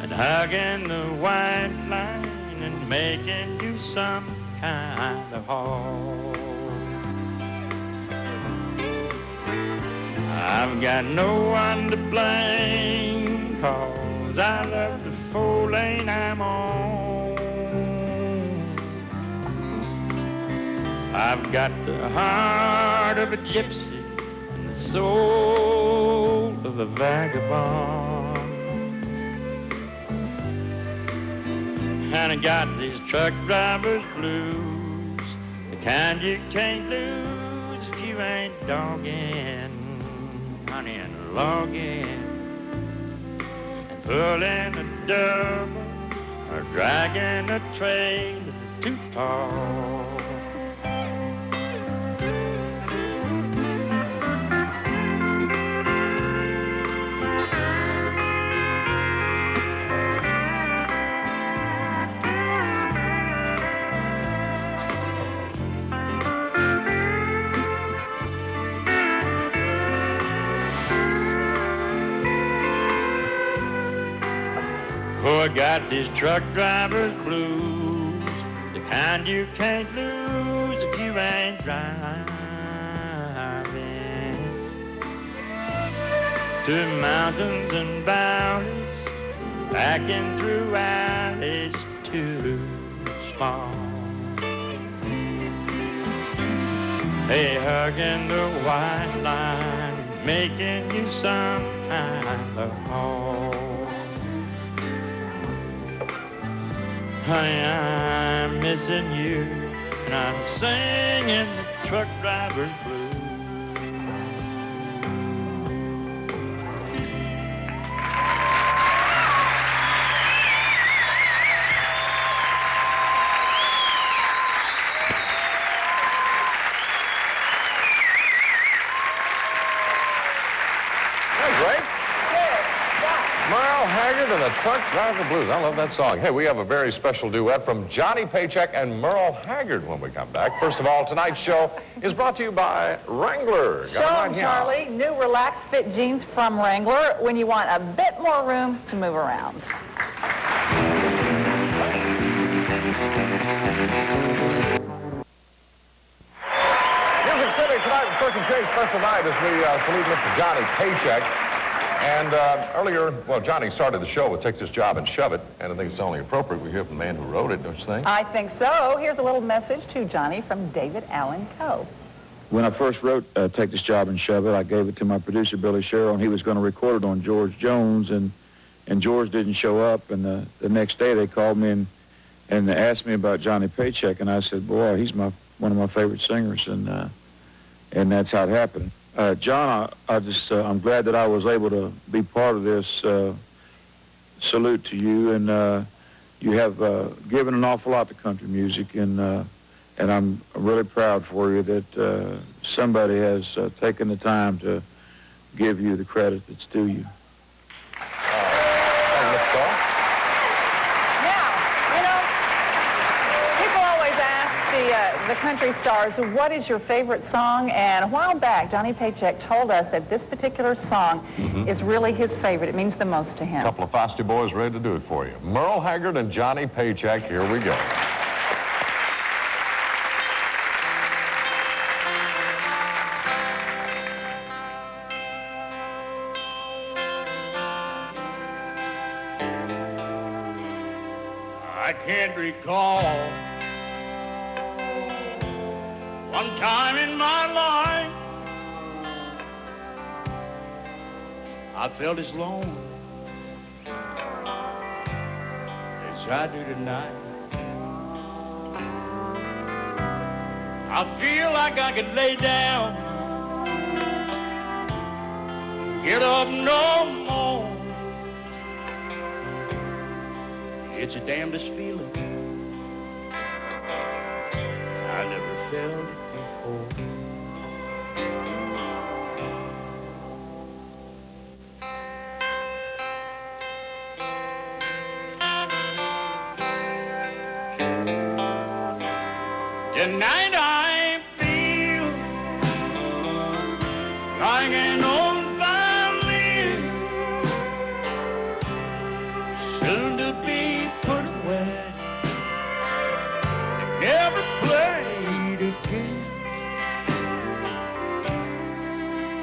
And hugging the white line and making you some kind of haul. I've got no one to blame, 'cause I love the 4-lane I'm on. I've got the heart of a gypsy and the soul of a vagabond. And I got these truck driver's blues, the kind you can't lose if you ain't dogging, honey, and logging, and pulling a double or dragging a trailer too tall. Oh, I got this truck driver's blues, the kind you can't lose if you ain't driving. To mountains and valleys, backing through alleys too small. Hey, hugging the white line, making you somehow of home. Honey, I'm missing you, and I'm singing the truck driver's blues. Merle Haggard and the Truck Driver Blues. I love that song. Hey, we have a very special duet from Johnny Paycheck and Merle Haggard when we come back. First of all, tonight's show is brought to you by Wrangler. Show 'em, Charlie. New relaxed fit jeans from Wrangler when you want a bit more room to move around. Music City tonight with Kirk and Chase special night as we salute Mr. Johnny Paycheck. And earlier, well, Johnny started the show with Take This Job and Shove It, and I think it's only appropriate we hear from the man who wrote it, don't you think? I think so. Here's a little message to Johnny from David Allen Coe. When I first wrote Take This Job and Shove It, I gave it to my producer, Billy Sherrill, and he was going to record it on George Jones, and George didn't show up, and the next day they called me and asked me about Johnny Paycheck, and I said, boy, he's one of my favorite singers, and that's how it happened. John, I'm glad that I was able to be part of this salute to you, and you have given an awful lot to country music, and I'm really proud for you that somebody has taken the time to give you the credit that's due you. The country stars, what is your favorite song? And a while back, Johnny Paycheck told us that this particular song is really his favorite. It means the most to him. A couple of feisty boys ready to do it for you. Merle Haggard and Johnny Paycheck, here we go. I can't recall one time in my life I felt as lonely as I do tonight. I feel like I could lay down, get up no more. It's the damnedest feeling I never felt it before. Tonight I feel like an old violin, soon to be put away, never played again.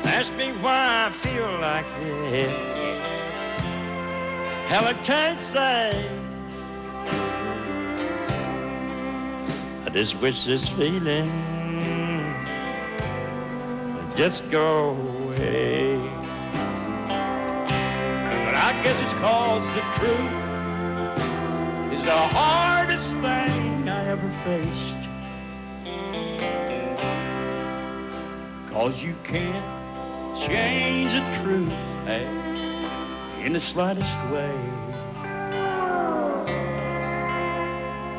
Ask me why I feel like this. Hell, I can't say. I just wish this feeling would just go away. But I guess it's 'cause the truth is the hardest thing I ever faced. 'Cause you can't change the truth, hey, in the slightest way.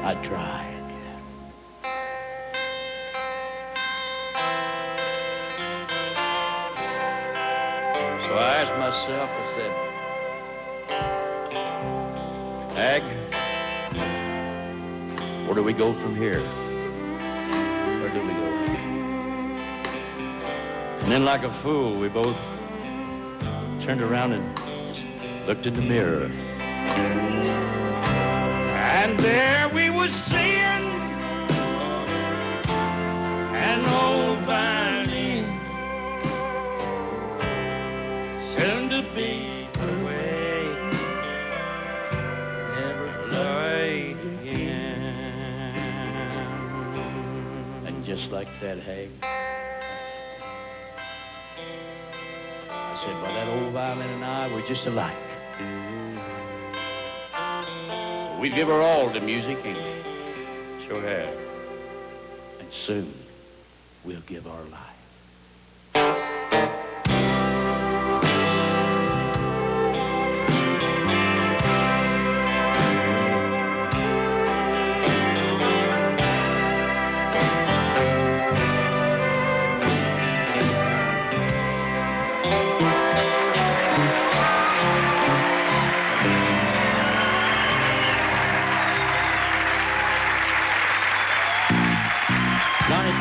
I tried. So I asked myself, I said, Ag, where do we go from here? Where do we go? And then like a fool, we both turned around and just looked in the mirror. And there we was seeing an old violin, soon to be away, never played again. And just like that, Hag, I said, well, that old violin and I were just alike. We'd give her all to music, ain't we? Sure have. And soon, we'll give our life.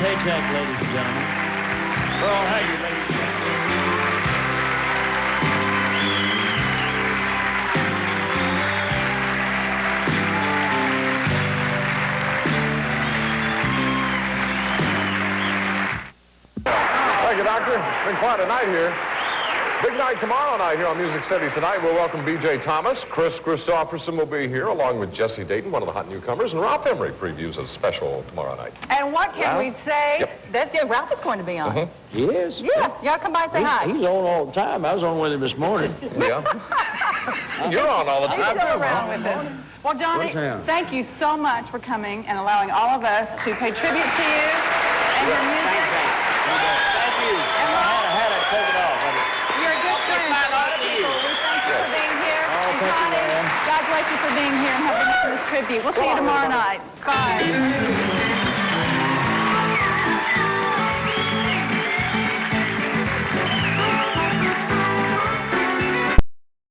Paycheck, ladies and gentlemen. Merle Haggard, ladies and Thank you, Doctor. It's been quite a night here. Big night tomorrow night here on Music City Tonight. We'll welcome B.J. Thomas. Chris Christopherson will be here, along with Jesse Dayton, one of the hot newcomers, and Ralph Emery previews a special tomorrow night. And what can we say? Yep. Ralph is going to be on. He is? Yeah, y'all come by and say hi. He's on all the time. I was on with him this morning. Yeah. You're on all the He's time, still too. around with us. Well, Johnny, thank you so much for coming and allowing all of us to pay tribute to you and your music. Thank you. And I had to take it off. you're a good friend to a lot of people. We thank you for being here. And Connie, God bless you for being here and helping us in this tribute. We'll see you tomorrow night. Bye.